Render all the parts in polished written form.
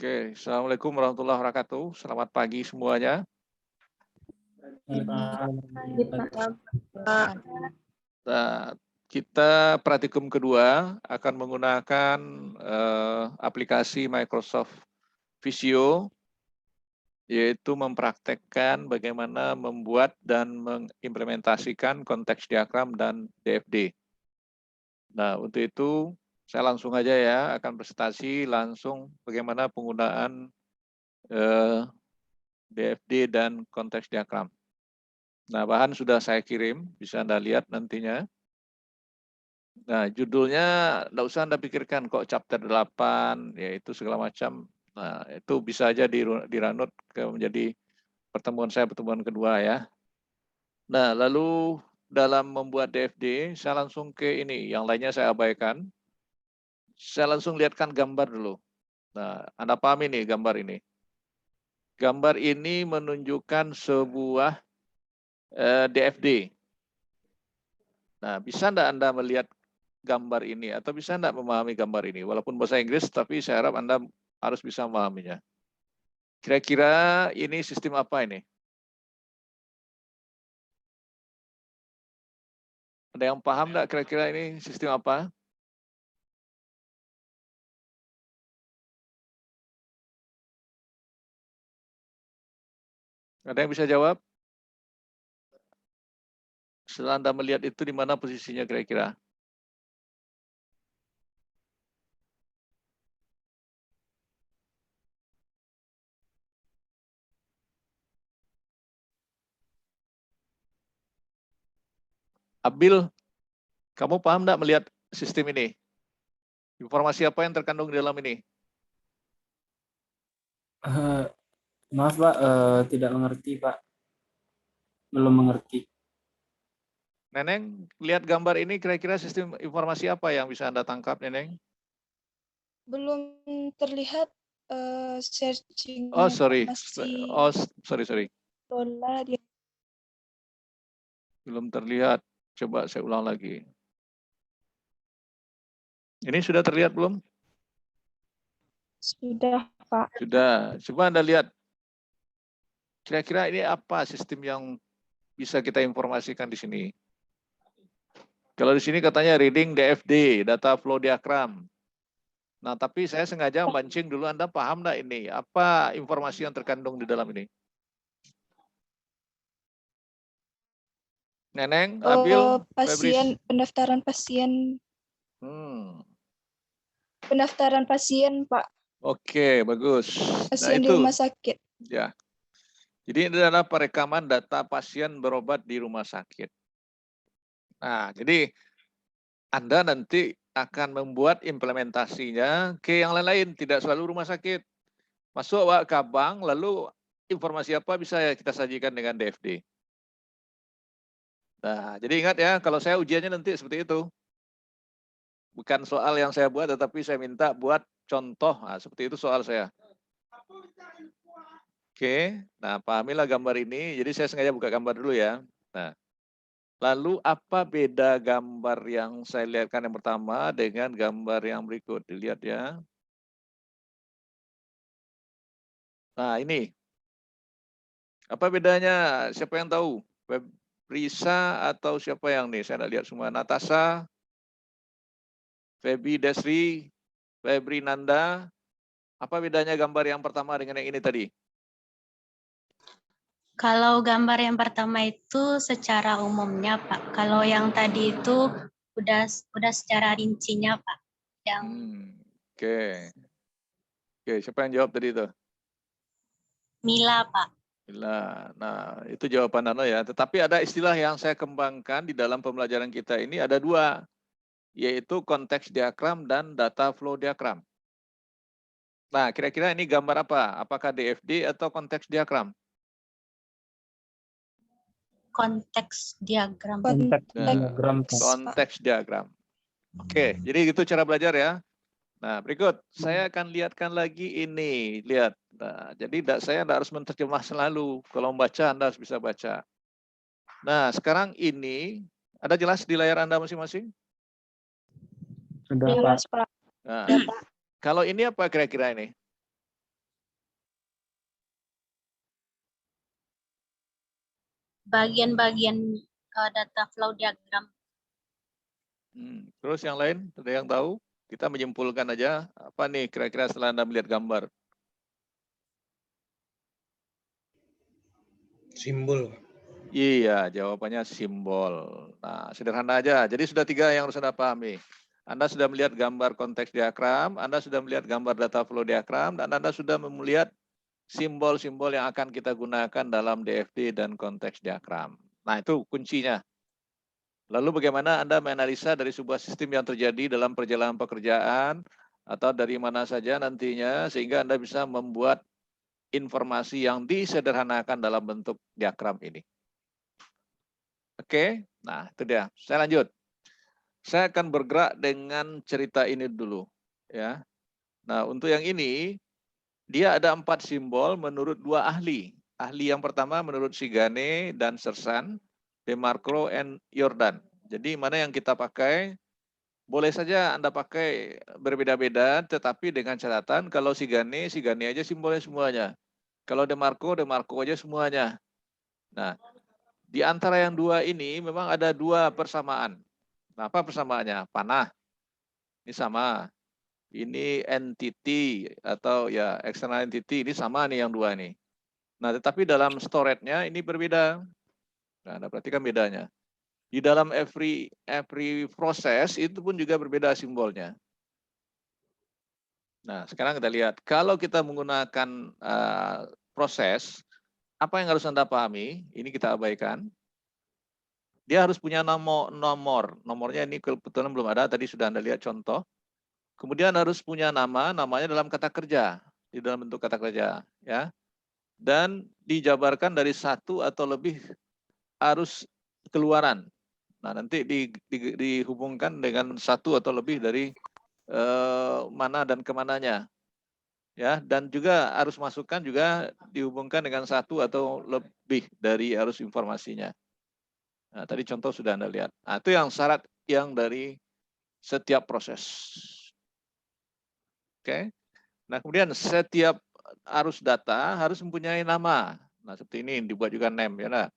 Oke, Assalamualaikum warahmatullahi wabarakatuh. Selamat pagi semuanya. Nah, kita praktikum kedua akan menggunakan aplikasi Microsoft Visio, yaitu mempraktekkan bagaimana membuat dan mengimplementasikan konteks diagram dan DFD. Nah, untuk itu saya langsung aja ya akan presentasi langsung bagaimana penggunaan DFD dan konteks diagram. Nah, bahan sudah saya kirim, bisa Anda lihat nantinya. Nah, judulnya enggak usah Anda pikirkan kok chapter 8, yaitu segala macam. Nah, itu bisa aja dirunut ke menjadi pertemuan kedua ya. Nah, lalu dalam membuat DFD, saya langsung ke ini, yang lainnya saya abaikan. Saya langsung lihatkan gambar dulu. Nah, Anda pahami nih gambar ini. Gambar ini menunjukkan sebuah DFD. Nah, bisa enggak Anda melihat gambar ini atau bisa enggak memahami gambar ini? Walaupun bahasa Inggris, tapi saya harap Anda harus bisa memahaminya. Kira-kira ini sistem apa ini? Ada yang paham enggak kira-kira ini sistem apa? Ada yang bisa jawab? Setelah Anda melihat itu, di mana posisinya kira-kira? Abil, kamu paham enggak melihat sistem ini? Informasi apa yang terkandung di dalam ini? Maaf Pak, tidak mengerti Pak, belum mengerti. Neneng, lihat gambar ini kira-kira sistem informasi apa yang bisa Anda tangkap, Neneng? Belum terlihat searching Oh, sorry. masih Oh, sorry. bola dia. Belum terlihat. Coba saya ulang lagi. Ini sudah terlihat belum? Sudah, Pak. Sudah. Coba Anda lihat. Kira-kira ini apa sistem yang bisa kita informasikan di sini? Kalau di sini katanya reading DFD, data flow diagram. Nah, tapi saya sengaja mancing dulu, Anda paham nggak ini? Apa informasi yang terkandung di dalam ini? Neneng, Abil, pasien, Febris. pendaftaran pasien. Hmm. Pendaftaran pasien, Pak. Oke, bagus. Pasien Nah, di itu. rumah sakit. Ya. Jadi ini adalah perekaman data pasien berobat di rumah sakit. Nah, jadi Anda nanti akan membuat implementasinya ke yang lain-lain, tidak selalu rumah sakit. Masuk ke bank, lalu informasi apa bisa kita sajikan dengan DFD. Nah, jadi ingat ya, kalau saya ujiannya nanti seperti itu. Bukan soal yang saya buat, tetapi saya minta buat contoh. Nah, seperti itu soal saya. Oke, nah pahamilah gambar ini. Jadi saya sengaja buka gambar dulu ya. Nah, lalu apa beda gambar yang saya lihatkan yang pertama dengan gambar yang berikut? Dilihat ya. Nah, ini. Apa bedanya? Siapa yang tahu? Risa atau siapa yang nih? Saya tidak lihat semua. Natasha, Febi, Desri, Febri, Nanda. Apa bedanya gambar yang pertama dengan yang ini tadi? Kalau gambar yang pertama itu secara umumnya, Pak. Kalau yang tadi itu udah secara rincinya, Pak. Yang Oke. Oke, siapa yang jawab tadi itu? Mila, Pak. Mila. Nah, itu jawaban Anda ya. Tetapi ada istilah yang saya kembangkan di dalam pembelajaran kita ini ada dua, yaitu konteks diagram dan data flow diagram. Nah, kira-kira ini gambar apa? Apakah DFD atau konteks diagram? Konteks diagram. Konteks diagram. Oke, jadi itu cara belajar ya. Nah, berikut saya akan lihatkan lagi ini. Lihat. Nah, jadi saya tidak harus menerjemah selalu. Kalau membaca, Anda harus bisa baca. Nah, sekarang ini, ada jelas di layar Anda masing-masing? Sudah, Jelas, Pak. Nah, kalau ini apa kira-kira ini? bagian-bagian data flow diagram. Terus yang lain, ada yang tahu? Kita menyimpulkan aja, apa nih kira-kira setelah Anda melihat gambar? Simbol. Iya, jawabannya simbol. Nah, sederhana aja. Jadi sudah 3 yang harus Anda pahami. Anda sudah melihat gambar konteks diagram, Anda sudah melihat gambar data flow diagram, dan Anda sudah melihat simbol-simbol yang akan kita gunakan dalam DFD dan konteks diagram. Nah, itu kuncinya. Lalu bagaimana Anda menganalisa dari sebuah sistem yang terjadi dalam perjalanan pekerjaan, atau dari mana saja nantinya, sehingga Anda bisa membuat informasi yang disederhanakan dalam bentuk diagram ini. Oke, nah itu dia. Saya lanjut. Saya akan bergerak dengan cerita ini dulu, ya. Nah, untuk yang ini, dia ada 4 simbol menurut 2 ahli. Ahli yang pertama menurut Sigane dan Sersan, DeMarco and Jordan. Jadi mana yang kita pakai, boleh saja Anda pakai berbeda-beda, tetapi dengan catatan kalau Sigane aja simbolnya semuanya. Kalau DeMarco aja semuanya. Nah, di antara yang 2 ini memang ada 2 persamaan. Nah, apa persamaannya? Panah. Ini sama. Ini entity atau ya external entity, ini sama nih yang 2 nih. Nah, tetapi dalam storage-nya ini berbeda. Nah, Anda perhatikan bedanya. Di dalam every process itu pun juga berbeda simbolnya. Nah, sekarang kita lihat. Kalau kita menggunakan proses, apa yang harus Anda pahami? Ini kita abaikan. Dia harus punya nomor. Nomornya ini kebetulan belum ada, tadi sudah Anda lihat contoh. Kemudian harus punya namanya dalam kata kerja, di dalam bentuk kata kerja, ya. Dan dijabarkan dari 1 atau lebih arus keluaran. Nah, nanti dihubungkan dengan 1 atau lebih dari mana dan kemananya. Ya, dan juga arus masukan juga dihubungkan dengan 1 atau lebih dari arus informasinya. Nah, tadi contoh sudah Anda lihat. Nah, itu yang syarat yang dari setiap proses. Oke. Nah, kemudian setiap arus data harus mempunyai nama. Nah, seperti ini dibuat juga name, ya. Nah.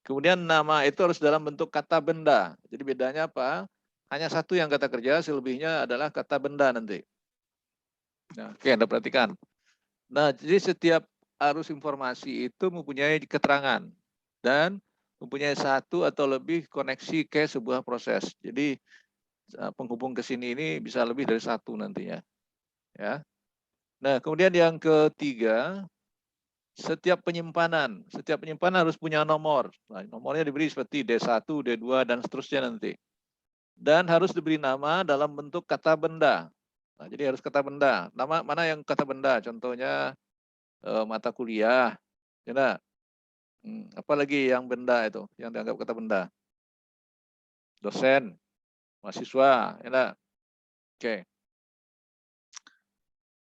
Kemudian nama itu harus dalam bentuk kata benda. Jadi bedanya apa? Hanya 1 yang kata kerja, selebihnya adalah kata benda nanti. Nah, oke, Anda perhatikan. Nah, jadi setiap arus informasi itu mempunyai keterangan dan mempunyai 1 atau lebih koneksi ke sebuah proses. Jadi penghubung ke sini ini bisa lebih dari 1 nantinya. Ya. Nah, kemudian yang ketiga, setiap penyimpanan harus punya nomor. Nah, nomornya diberi seperti D1, D2 dan seterusnya nanti. Dan harus diberi nama dalam bentuk kata benda. Nah, jadi harus kata benda. Nama mana yang kata benda? Contohnya mata kuliah. Ya, apalagi yang benda itu, yang dianggap kata benda? Dosen, mahasiswa, ya. Oke.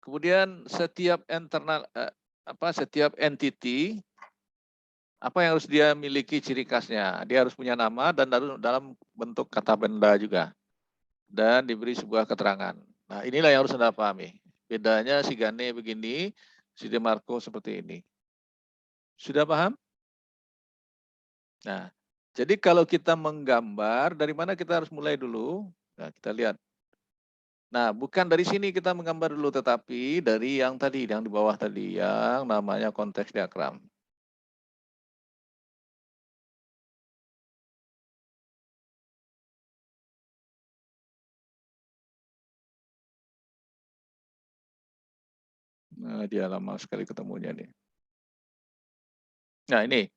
Kemudian setiap setiap entity apa yang harus dia miliki ciri khasnya? Dia harus punya nama dan dalam bentuk kata benda juga. Dan diberi sebuah keterangan. Nah, inilah yang harus Anda pahami. Bedanya Sigane begini, si DeMarco seperti ini. Sudah paham? Nah, jadi kalau kita menggambar, dari mana kita harus mulai dulu? Nah, kita lihat. Nah, bukan dari sini kita menggambar dulu, tetapi dari yang tadi, yang di bawah tadi, yang namanya konteks diagram. Nah, dia lama sekali ketemunya nih. Nah, ini.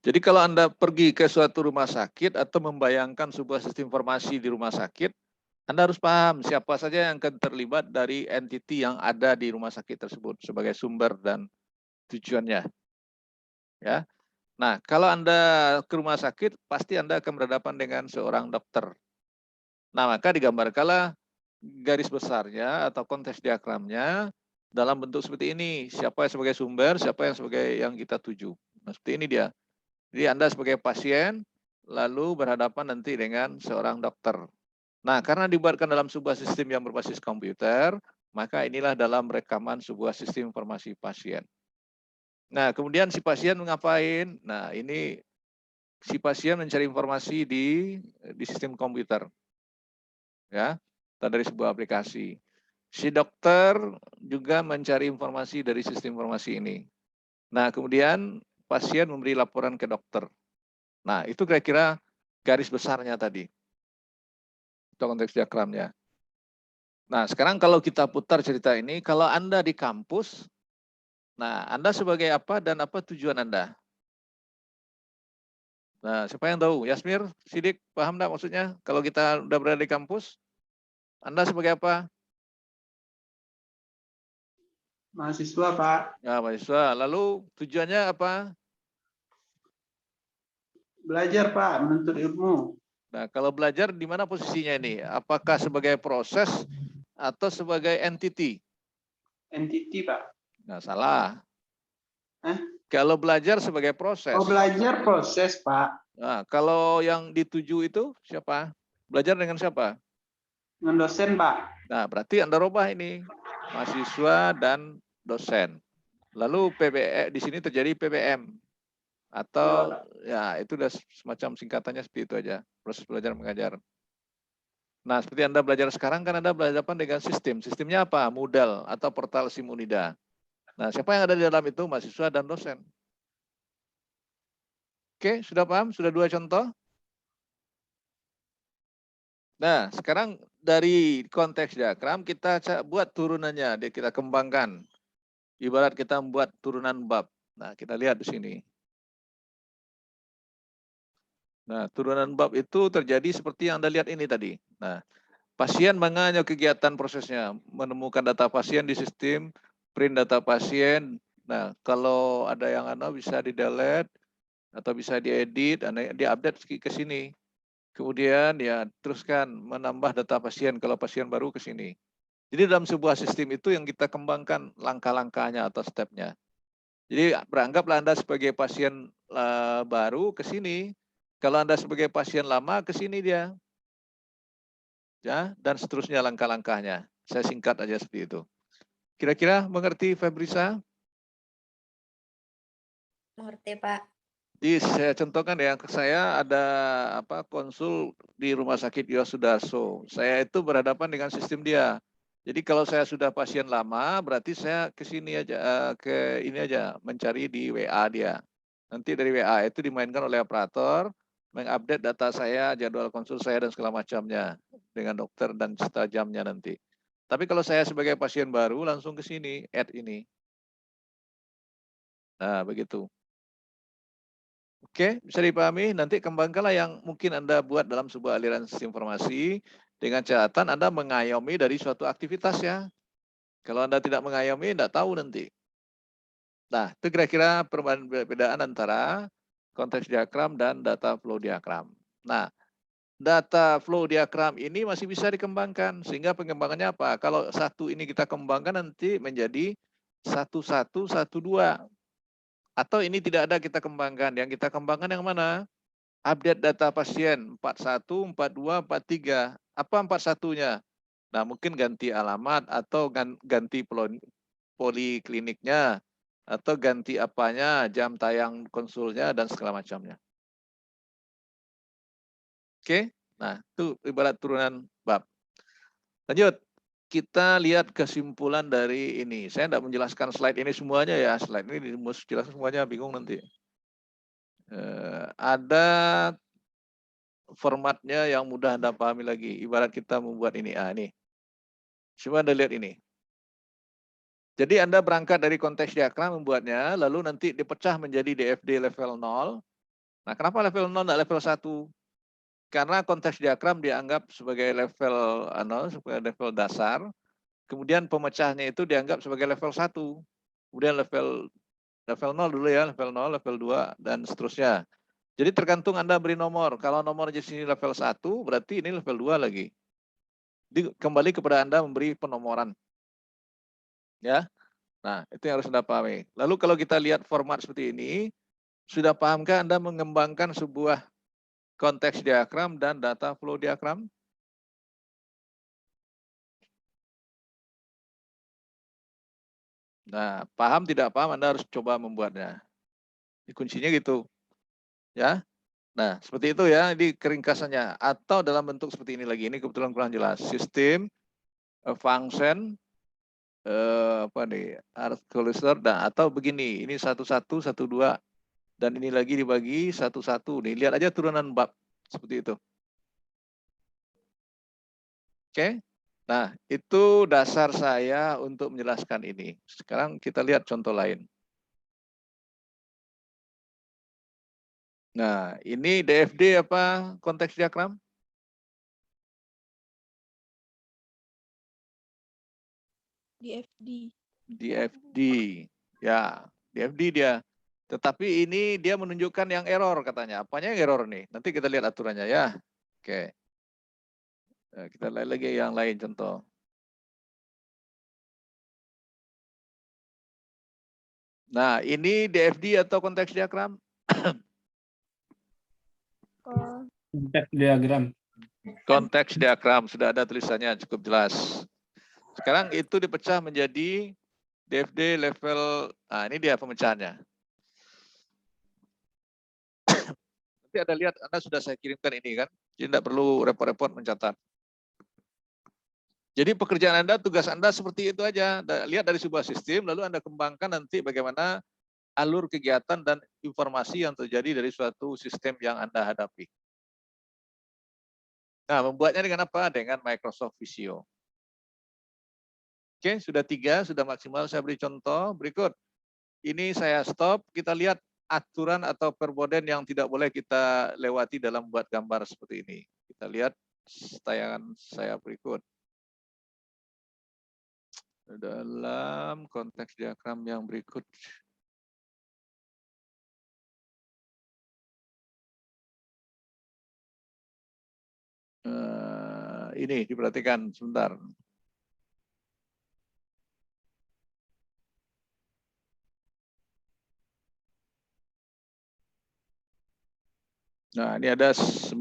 Jadi kalau Anda pergi ke suatu rumah sakit atau membayangkan sebuah sistem informasi di rumah sakit, Anda harus paham siapa saja yang akan terlibat dari entity yang ada di rumah sakit tersebut sebagai sumber dan tujuannya. Ya. Nah, kalau Anda ke rumah sakit, pasti Anda akan berhadapan dengan seorang dokter. Nah, maka digambarkanlah garis besarnya atau konteks diagramnya dalam bentuk seperti ini. Siapa yang sebagai sumber, siapa yang sebagai yang kita tuju. Nah, seperti ini dia. Jadi Anda sebagai pasien, lalu berhadapan nanti dengan seorang dokter. Nah, karena dibuatkan dalam sebuah sistem yang berbasis komputer, maka inilah dalam rekaman sebuah sistem informasi pasien. Nah, kemudian si pasien ngapain? Nah, ini si pasien mencari informasi di sistem komputer, ya, atau dari sebuah aplikasi. Si dokter juga mencari informasi dari sistem informasi ini. Nah, kemudian pasien memberi laporan ke dokter. Nah, itu kira-kira garis besarnya tadi. Itu konteks diagramnya. Nah, sekarang kalau kita putar cerita ini, kalau Anda di kampus, nah, Anda sebagai apa dan apa tujuan Anda? Nah, siapa yang tahu? Yasmir, Sidik, paham enggak maksudnya? Kalau kita udah berada di kampus, Anda sebagai apa? Mahasiswa, Pak. Ya, mahasiswa. Lalu tujuannya apa? Belajar, Pak, menuntut ilmu. Nah, kalau belajar di mana posisinya ini? Apakah sebagai proses atau sebagai entity? Entity, Pak. Nah, salah. Hah? Kalau belajar sebagai proses. Oh, belajar proses, Pak. Nah, kalau yang dituju itu siapa? Belajar dengan siapa? Dengan dosen, Pak. Nah, berarti Anda rubah ini. Mahasiswa dan dosen. Lalu PBE di sini terjadi PBM. Atau ya itu udah semacam singkatannya seperti itu aja. Proses belajar mengajar. Nah, seperti Anda belajar sekarang kan Anda berhadapan dengan sistem. Sistemnya apa? Moodle atau portal Simunida. Nah, siapa yang ada di dalam itu? Mahasiswa dan dosen. Oke, sudah paham? Sudah 2 contoh? Nah, sekarang dari konteks diagram kita buat turunannya, kita kembangkan. Ibarat kita membuat turunan bab. Nah, kita lihat di sini. Nah, turunan bab itu terjadi seperti yang Anda lihat ini tadi. Nah, pasien menganyam kegiatan prosesnya, menemukan data pasien di sistem, print data pasien. Nah, kalau ada yang bisa di-delete atau bisa diedit, di-update ke sini. Kemudian ya teruskan menambah data pasien kalau pasien baru ke sini. Jadi dalam sebuah sistem itu yang kita kembangkan langkah-langkahnya atau stepnya. Jadi beranggaplah Anda sebagai pasien baru ke sini. Kalau Anda sebagai pasien lama ke sini dia. Ya, dan seterusnya langkah-langkahnya. Saya singkat aja seperti itu. Kira-kira mengerti Febrisa? Mengerti, Pak. Jadi saya contohkan ya, saya ada konsul di Rumah Sakit Yosudarso. Saya itu berhadapan dengan sistem dia. Jadi kalau saya sudah pasien lama, berarti saya ke sini aja, ke ini aja, mencari di WA dia. Nanti dari WA itu dimainkan oleh operator, mengupdate data saya, jadwal konsul saya dan segala macamnya dengan dokter dan serta jamnya nanti. Tapi kalau saya sebagai pasien baru langsung ke sini, add ini. Nah, begitu. Oke, bisa dipahami. Nanti kembangkanlah yang mungkin Anda buat dalam sebuah aliran sistem informasi dengan catatan Anda mengayomi dari suatu aktivitas ya. Kalau Anda tidak mengayomi, tidak tahu nanti. Nah, itu kira-kira perbedaan antara konteks diagram dan data flow diagram. Nah, data flow diagram ini masih bisa dikembangkan. Sehingga pengembangannya apa? Kalau satu ini kita kembangkan nanti menjadi 1112. Atau ini tidak ada kita kembangkan. Yang kita kembangkan yang mana? Update data pasien 41, 42, 43. Apa 41-nya? Nah, mungkin ganti alamat atau ganti polikliniknya atau ganti apanya, jam tayang konsulnya dan segala macamnya. Oke? Nah, itu ibarat turunan bab. Lanjut. Kita lihat kesimpulan dari ini. Saya tidak menjelaskan slide ini semuanya ya. Slide ini harus jelaskan semuanya, bingung nanti. Ada formatnya yang mudah Anda pahami lagi. Ibarat kita membuat ini. Ini. Coba Anda lihat ini. Jadi Anda berangkat dari konteks diagram membuatnya, lalu nanti dipecah menjadi DFD level 0. Nah, kenapa level 0 tidak level 1? Karena konteks diagram dianggap sebagai level sebagai level dasar. Kemudian pemecahnya itu dianggap sebagai level 1. Kemudian level 0 dulu ya, level 0, level 2, dan seterusnya. Jadi tergantung Anda beri nomor. Kalau nomornya di sini level 1, berarti ini level 2 lagi. Jadi kembali kepada Anda memberi penomoran. Ya. Nah, itu yang harus Anda pahami. Lalu kalau kita lihat format seperti ini, sudah pahamkah Anda mengembangkan sebuah konteks diagram dan data flow diagram? Nah, paham tidak paham Anda harus coba membuatnya. Kuncinya gitu. Ya. Nah, seperti itu ya, ini keringkasannya. Atau dalam bentuk seperti ini lagi. Ini kebetulan kurang jelas. Sistem, function, apa nih, articulation, nah, atau begini. Ini 1, 1, 1, 2. Dan ini lagi dibagi 1, 1. Nih, lihat aja turunan bab. Seperti itu. Oke. Nah, itu dasar saya untuk menjelaskan ini. Sekarang kita lihat contoh lain. Nah, ini DFD apa konteks diagram? DFD. DFD. Ya, DFD dia. Tetapi ini dia menunjukkan yang error katanya. Apanya yang error nih? Nanti kita lihat aturannya ya. Oke. Nah, kita lihat lagi yang lain contoh. Nah, ini DFD atau konteks diagram? Konteks diagram. Konteks diagram, sudah ada tulisannya cukup jelas. Sekarang itu dipecah menjadi DFD level, nah ini dia pemecahannya. Nanti Anda lihat, Anda sudah saya kirimkan ini kan, jadi tidak perlu repot-repot mencatat. Jadi pekerjaan Anda, tugas Anda seperti itu aja. Lihat dari sebuah sistem, lalu Anda kembangkan nanti bagaimana alur kegiatan dan informasi yang terjadi dari suatu sistem yang Anda hadapi. Nah, membuatnya dengan apa? Dengan Microsoft Visio. Oke, sudah 3, sudah maksimal. Saya beri contoh berikut. Ini saya stop, kita lihat aturan atau perboden yang tidak boleh kita lewati dalam membuat gambar seperti ini. Kita lihat tayangan saya berikut. Dalam konteks diagram yang berikut. Ini diperhatikan sebentar. Nah, ini ada 9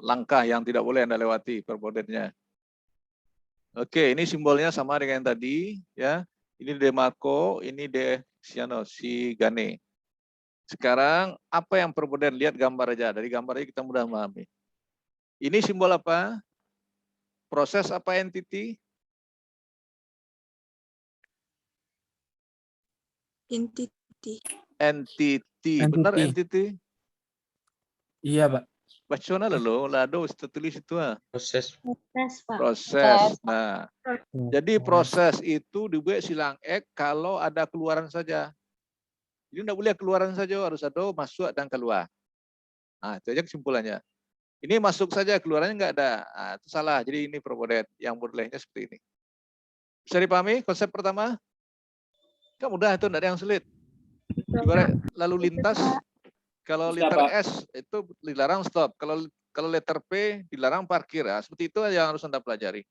langkah yang tidak boleh Anda lewati perbodennya. Oke, ini simbolnya sama dengan yang tadi, ya. Ini Demarco, ini si Gane. Sekarang apa yang perboden? Lihat gambar aja. Dari gambar aja kita mudah memahami. Ini simbol apa? Proses apa entity? Entity. Entity. Benar entity? Iya, Pak. Bacona lo, lado tulis itu Proses. Proses, Pak. proses. Nah, jadi proses itu dibuat silang ek kalau ada keluaran saja. Jadi tidak boleh keluaran saja, harus ada masuk dan keluar. Nah, itu aja kesimpulannya. Ini masuk saja, keluarannya nggak ada. Nah, itu salah. Jadi ini perboden. Yang bolehnya seperti ini. Bisa dipahami konsep pertama? Kan mudah itu, tidak ada yang sulit. Ibarat lalu lintas, kalau Bisa, letter Pak. S itu dilarang stop. Kalau letter P dilarang parkir. Nah, seperti itu yang harus Anda pelajari.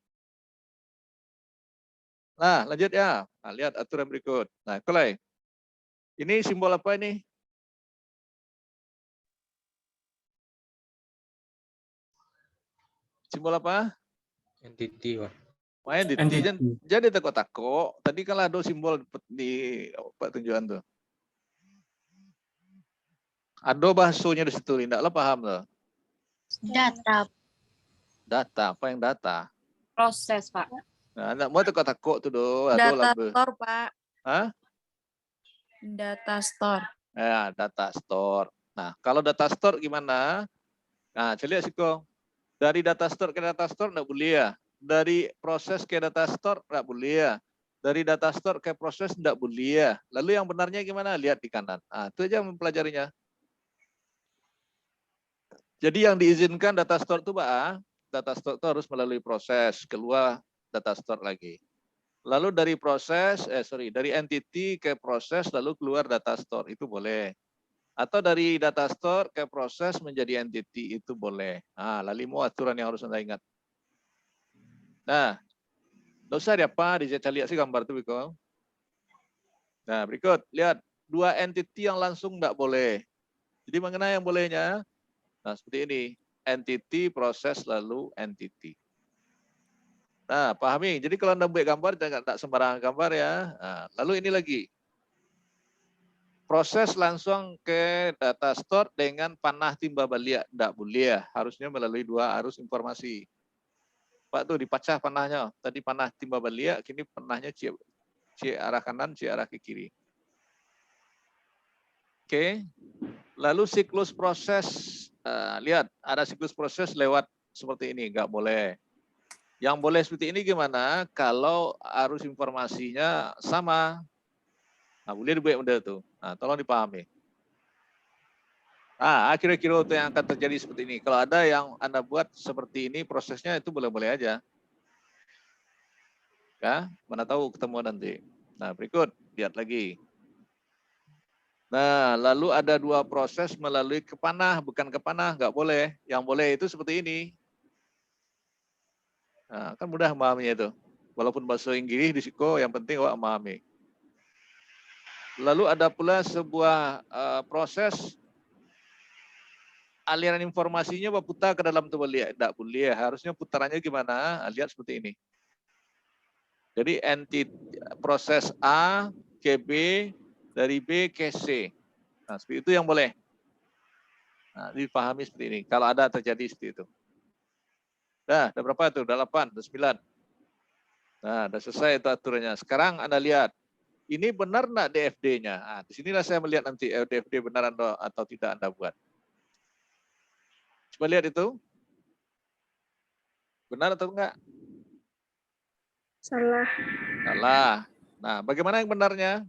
Nah, lanjut ya. Nah, lihat aturan berikut. Nah, mulai. Ini simbol apa ini? Simbol apa? Entity, Pak. Main di Entity. jadi teko-teko. Tadi kalau ada simbol di Pak tunjukan tuh. Ada bahasanya di situ, tidak lo paham tuh. Data. Data, apa yang data? Proses, Pak. Nah, anak mau teko-teko tuh do. Ada Data labe. store, Pak. Hah? Data store. Ya, data store. Nah, kalau data store gimana? Nah, coba lihat Siko. Dari data store ke data store enggak boleh ya. Dari proses ke data store enggak boleh ya. Dari data store ke proses enggak boleh ya. Lalu yang benarnya gimana? Lihat di kanan. Nah, itu aja mempelajarinya. Jadi yang diizinkan data store itu, Pak, data store itu harus melalui proses, keluar data store lagi. Lalu dari proses, dari entity ke proses, lalu keluar data store, itu boleh. Atau dari data store ke proses menjadi entity, itu boleh. Nah, lalu mau aturan yang harus Anda ingat. Nah, tidak usah apa, lihat sih gambar itu, Biko. Nah, berikut, lihat. 2 entity yang langsung tidak boleh. Jadi mengenai yang bolehnya, nah seperti ini. Entity, proses, lalu entity. Nah, pahami. Jadi kalau Anda buat gambar, jangan tak sembarangan gambar ya. Nah, lalu ini lagi. proses langsung ke data store dengan panah timba balik. Tidak boleh, harusnya melalui dua arus informasi. Pak tuh dipecah panahnya. Tadi panah timba balik, kini panahnya C arah kanan, C arah ke kiri. Oke. Lalu siklus proses, lihat ada siklus proses lewat seperti ini, nggak boleh. Yang boleh seperti ini gimana? Kalau arus informasinya sama. Nah, boleh dibuat model itu. Nah, tolong dipahami. Nah, kira-kira itu yang akan terjadi seperti ini. Kalau ada yang Anda buat seperti ini, prosesnya itu boleh-boleh aja. Ya, mana tahu ketemu nanti. Nah, berikut, lihat lagi. Nah, lalu ada dua proses melalui ke panah, bukan ke panah, nggak boleh. Yang boleh itu seperti ini. Nah, kan mudah memahaminya itu. Walaupun bahasa Inggris di Siko, yang penting awak memahami. Lalu ada pula sebuah proses aliran informasinya berputar ke dalam tubuh lihat. Tidak boleh, harusnya putarannya gimana? Lihat seperti ini. Jadi proses A ke B, dari B ke C. Nah, seperti itu yang boleh. Nah, dipahami seperti ini. Kalau ada terjadi seperti itu. Nah, udah berapa tuh? Udah 8, udah 9. Nah, udah selesai itu aturannya. Sekarang Anda lihat. Ini benar enggak DFD-nya? Nah, di sinilah saya melihat nanti DFD benar atau tidak Anda buat. Coba lihat itu. Benar atau enggak? Salah. Salah. Nah, bagaimana yang benarnya?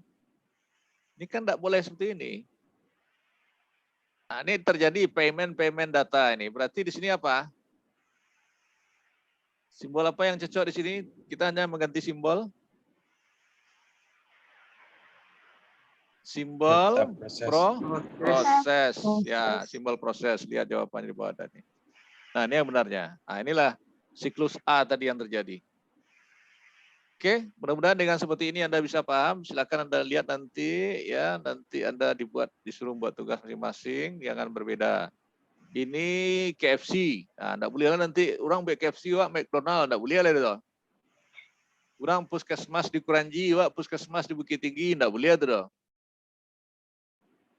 Ini kan enggak boleh seperti ini. Nah, ini terjadi payment data ini. Berarti di sini apa? Simbol apa yang cocok di sini? Kita hanya mengganti simbol. Simbol Proses. proses. Ya, simbol proses. Lihat jawabannya di bawah tadi. Nah, ini yang benarnya. Nah, inilah siklus A tadi yang terjadi. Oke, mudah-mudahan dengan seperti ini Anda bisa paham. Silakan Anda lihat nanti ya, nanti Anda disuruh buat tugas masing-masing, jangan berbeda. Ini KFC. Nah, enggak boleh lah nanti orang buat KFC, wak McDonald, enggak boleh lah itu. Orang puskesmas di Kuranji, wak puskesmas di Bukit Tinggi, enggak boleh itu.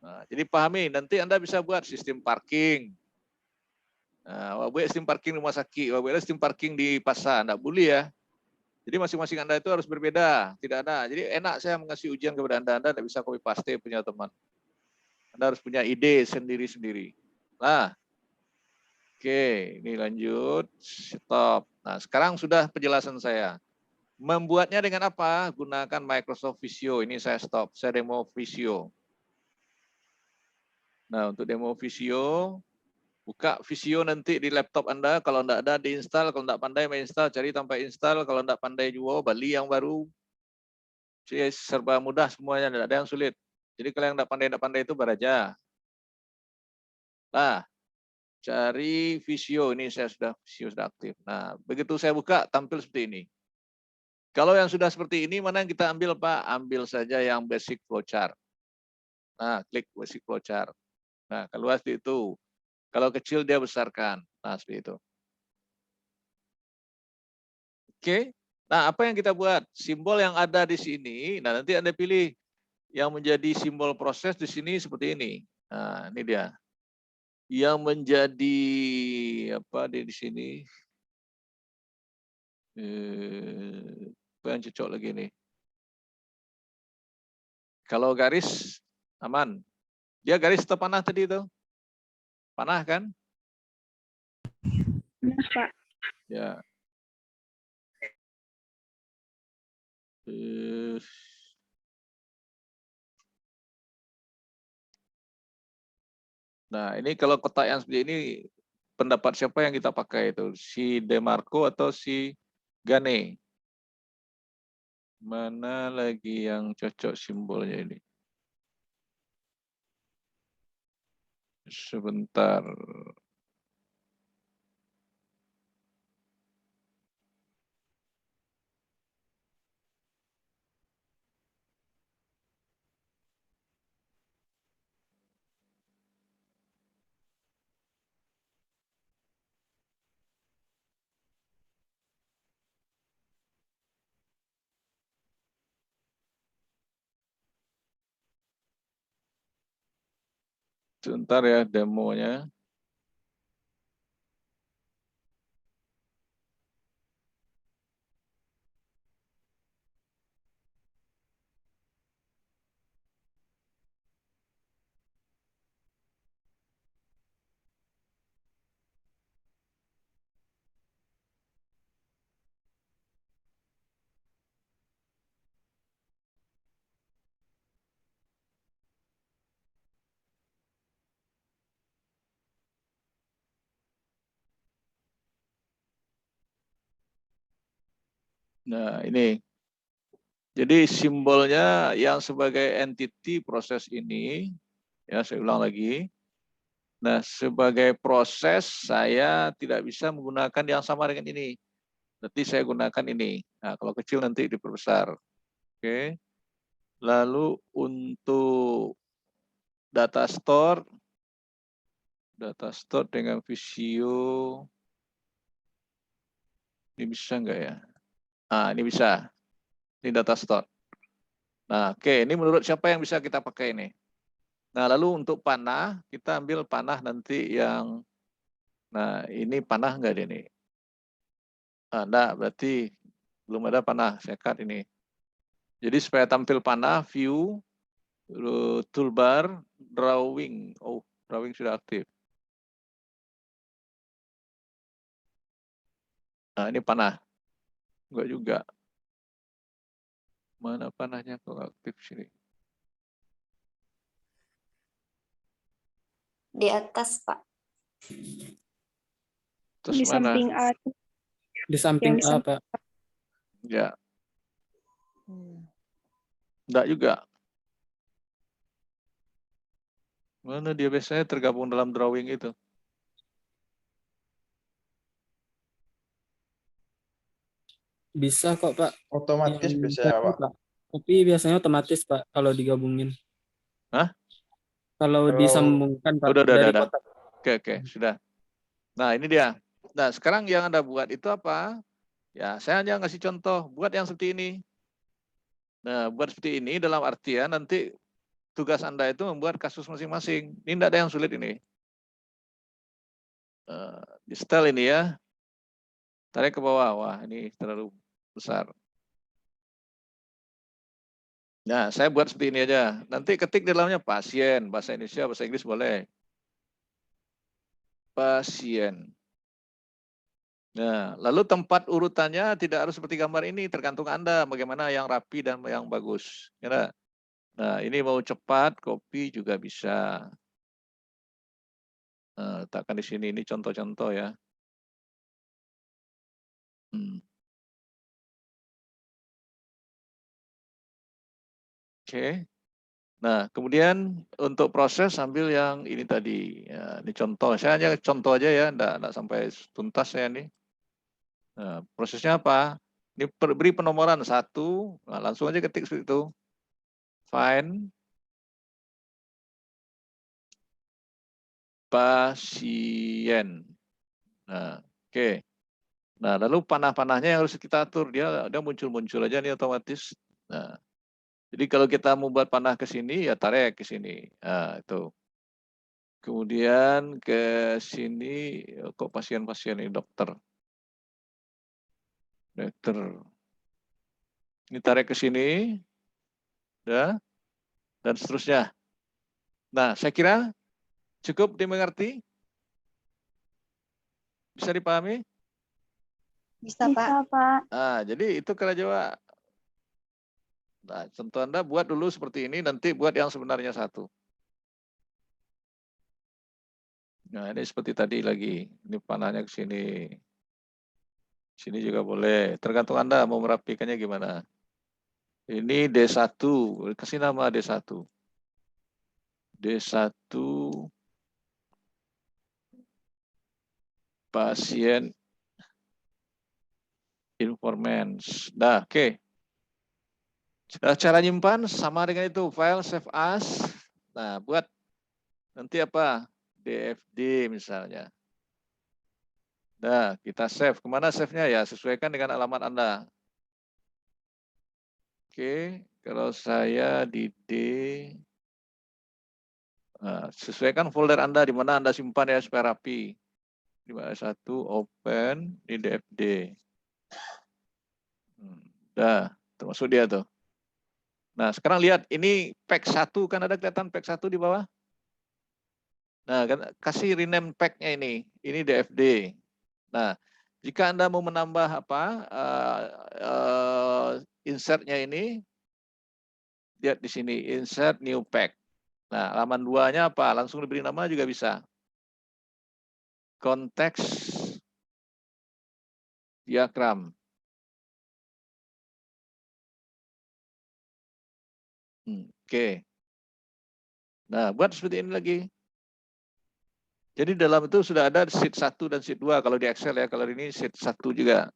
Nah, jadi pahami, nanti Anda bisa buat sistem parking. Nah, buat sistem parking di rumah sakit, buat sistem parking di pasar, enggak boleh ya. Jadi masing-masing Anda itu harus berbeda, tidak ada. Jadi enak saya mengasih ujian kepada Anda tidak bisa copy paste punya teman. Anda harus punya ide sendiri-sendiri. Nah, oke, ini lanjut, stop. Nah, sekarang sudah penjelasan saya. Membuatnya dengan apa? Gunakan Microsoft Visio. Ini saya stop, saya demo Visio. Nah, untuk demo Visio, buka Visio nanti di laptop Anda. Kalau tidak ada, diinstal. Kalau tidak pandai menginstal, cari tanpa install. Kalau tidak pandai juga, beli yang baru. Jadi serba mudah semuanya, tidak ada yang sulit. Jadi kalau yang tidak pandai itu beraja. Nah, cari Visio. Ini Visio sudah aktif. Nah, begitu saya buka, tampil seperti ini. Kalau yang sudah seperti ini, mana yang kita ambil, Pak? Ambil saja yang basic flowchart. Nah, klik basic flowchart. Nah, keluar seperti itu. Kalau kecil dia besarkan. Nah, seperti itu. Oke. Nah, apa yang kita buat? Simbol yang ada di sini. Nah, nanti Anda pilih yang menjadi simbol proses di sini seperti ini. Nah, ini dia. Yang menjadi apa di sini? Apa yang cocok lagi nih? Kalau garis aman. Dia garis atau panah tadi itu? Panah kan? Benar, Pak. Ya. Nah, ini kalau kotak yang seperti ini, pendapat siapa yang kita pakai itu? Si Demarco atau si Gane? Mana lagi yang cocok simbolnya ini? Sebentar. Sebentar ya demonya. Nah, ini. Jadi simbolnya yang sebagai entity proses ini, ya saya ulang lagi. Nah, sebagai proses saya tidak bisa menggunakan yang sama dengan ini. Nanti saya gunakan ini. Nah, kalau kecil nanti diperbesar. Oke. Lalu untuk data store dengan Visio, ini bisa enggak ya? Nah, ini bisa. Ini data store. Nah, oke, ini menurut siapa yang bisa kita pakai ini? Nah, lalu untuk panah, kita ambil panah nanti yang, nah ini panah enggak dia nih? Ah, enggak, berarti belum ada panah, saya cut ini. Jadi supaya tampil panah, view, toolbar, drawing. Oh, drawing sudah aktif. Nah, ini panah. Enggak juga. Mana panahnya kok aktif sini? Di atas, Pak. Terus Di mana? samping A. Di samping Yang A, Pak. Ya. Enggak juga. Mana dia biasanya tergabung dalam drawing itu? Bisa kok, Pak. Otomatis Yang bisa ya, tadi, Pak. Pak. Tapi biasanya otomatis, Pak, kalau digabungin. Hah? Kalau Kalau disambungkan, Pak, Udah. dari kotak. Oke, sudah. Nah, ini dia. Nah, sekarang yang Anda buat itu apa? Ya, saya hanya ngasih contoh. Buat yang seperti ini. Nah, buat seperti ini dalam artian nanti tugas Anda itu membuat kasus masing-masing. Ini tidak ada yang sulit ini. Di setel ini ya. Tarik ke bawah. Wah, ini terlalu besar. Nah, saya buat seperti ini aja. Nanti ketik di dalamnya pasien. Bahasa Indonesia, bahasa Inggris boleh. Pasien. Nah, lalu tempat urutannya tidak harus seperti gambar ini. Tergantung Anda bagaimana yang rapi dan yang bagus. Ya, nah, ini mau cepat, copy juga bisa. Nah, letakkan di sini. Ini contoh-contoh ya. Oke. Nah, kemudian untuk proses ambil yang ini tadi. Ya, ini contoh. Saya hanya contoh aja ya, enggak sampai tuntas ya ini. Nah, prosesnya apa? Ini beri penomoran 1. Nah, langsung aja ketik seperti itu. Find pasien. Nah, oke. Nah, lalu panah-panahnya yang harus kita atur. Dia muncul-muncul aja nih otomatis. Nah, jadi kalau kita mau buat panah ke sini, ya tarik ke sini. Nah, itu. Kemudian ke sini, kok pasien-pasien ini dokter. Ini tarik ke sini. Ya, dan seterusnya. Nah, saya kira cukup dimengerti? Bisa dipahami? Bisa, Pak. Nah, jadi itu cara Jawa. Nah, contoh Anda buat dulu seperti ini, nanti buat yang sebenarnya 1. Nah, ini seperti tadi lagi. Ini panahnya ke sini. Sini juga boleh. Tergantung Anda mau merapikannya gimana. Ini D1. Kasih nama D1. D1 pasien informants. Nah, oke. Cara nyimpan sama dengan itu. File save as. Nah, buat nanti apa? DFD misalnya. Nah, kita save. Kemana save-nya ya? Sesuaikan dengan alamat Anda. Oke, kalau saya di D, Nah, sesuaikan folder Anda di mana Anda simpan ya supaya rapi. 5.1 open di DFD. Udah, termasuk dia tuh. Nah, sekarang lihat ini pack 1 kan ada kelihatan pack 1 di bawah. Nah, kasih rename pack-nya ini. Ini DFD. Nah, jika Anda mau menambah insert-nya ini, lihat di sini insert new pack. Nah, halaman 2-nya apa? Langsung diberi nama juga bisa. Konteks diagram. Oke. Nah, buat seperti ini lagi. Jadi dalam itu sudah ada sheet 1 dan sheet 2 kalau di Excel ya. Kalau ini sheet 1 juga.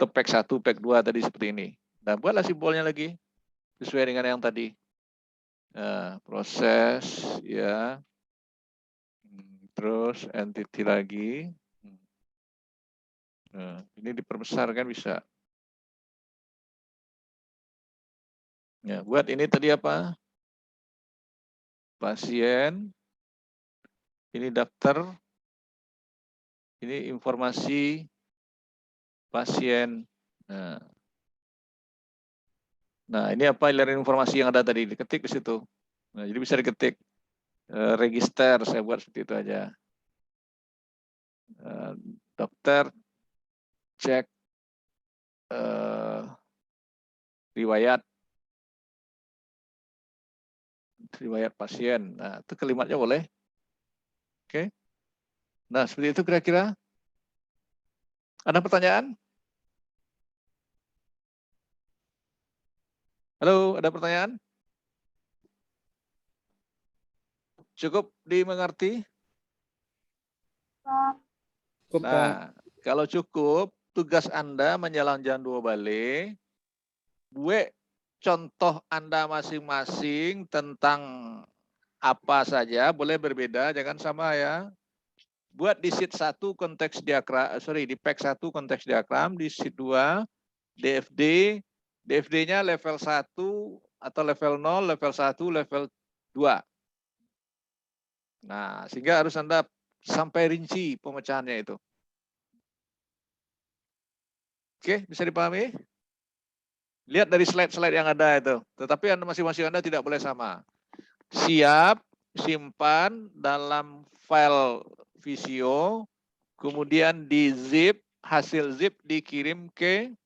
Pack 1, pack 2 tadi seperti ini. Nah, buatlah simbolnya lagi sesuai dengan yang tadi. Proses ya. Terus entity lagi. Nah, ini diperbesar kan bisa. Ya, buat ini tadi apa? Pasien. Ini daftar. Ini informasi pasien. Nah, ini apa layar informasi yang ada tadi diketik di situ. Nah, jadi bisa diketik register, saya buat seperti itu aja. Dokter cek riwayat pasien. Nah, itu kalimatnya boleh. Oke. Nah, seperti itu kira-kira. Ada pertanyaan? Halo, ada pertanyaan? Cukup dimengerti? Cukup, Pak. Nah, kalau cukup, tugas Anda menjelang jam 2 balik, buat contoh Anda masing-masing tentang apa saja, boleh berbeda, jangan sama ya. Buat di sheet 1 konteks diagram, di pack 1 konteks diagram, di sheet 2 DFD, DFD-nya level 1 atau level 0, level 1, level 2. Nah, sehingga harus Anda sampai rinci pemecahannya itu. Oke, bisa dipahami? Lihat dari slide-slide yang ada itu. Tetapi Anda masing-masing Anda tidak boleh sama. Siap, simpan dalam file Visio, kemudian di zip, hasil zip dikirim ke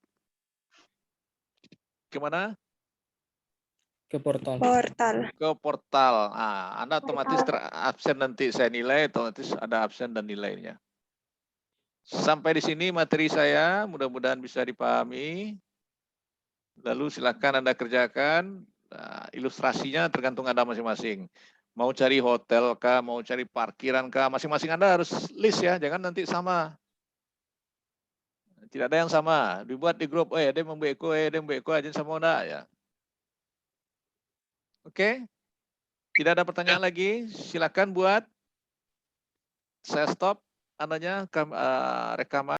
mana? Ke portal. Ke portal. Nah, Anda otomatis absen nanti saya nilai, otomatis ada absen dan nilainya. Sampai di sini materi saya, mudah-mudahan bisa dipahami. Lalu silakan Anda kerjakan. Nah, ilustrasinya tergantung Anda masing-masing. Mau cari hotel kah, mau cari parkiran kah, masing-masing Anda harus list ya, jangan nanti sama. Tidak ada yang sama. Dibuat di grup, ada yang membeko aja sama enggak ya. Oke? Tidak ada pertanyaan lagi, silakan buat. Saya stop rekaman.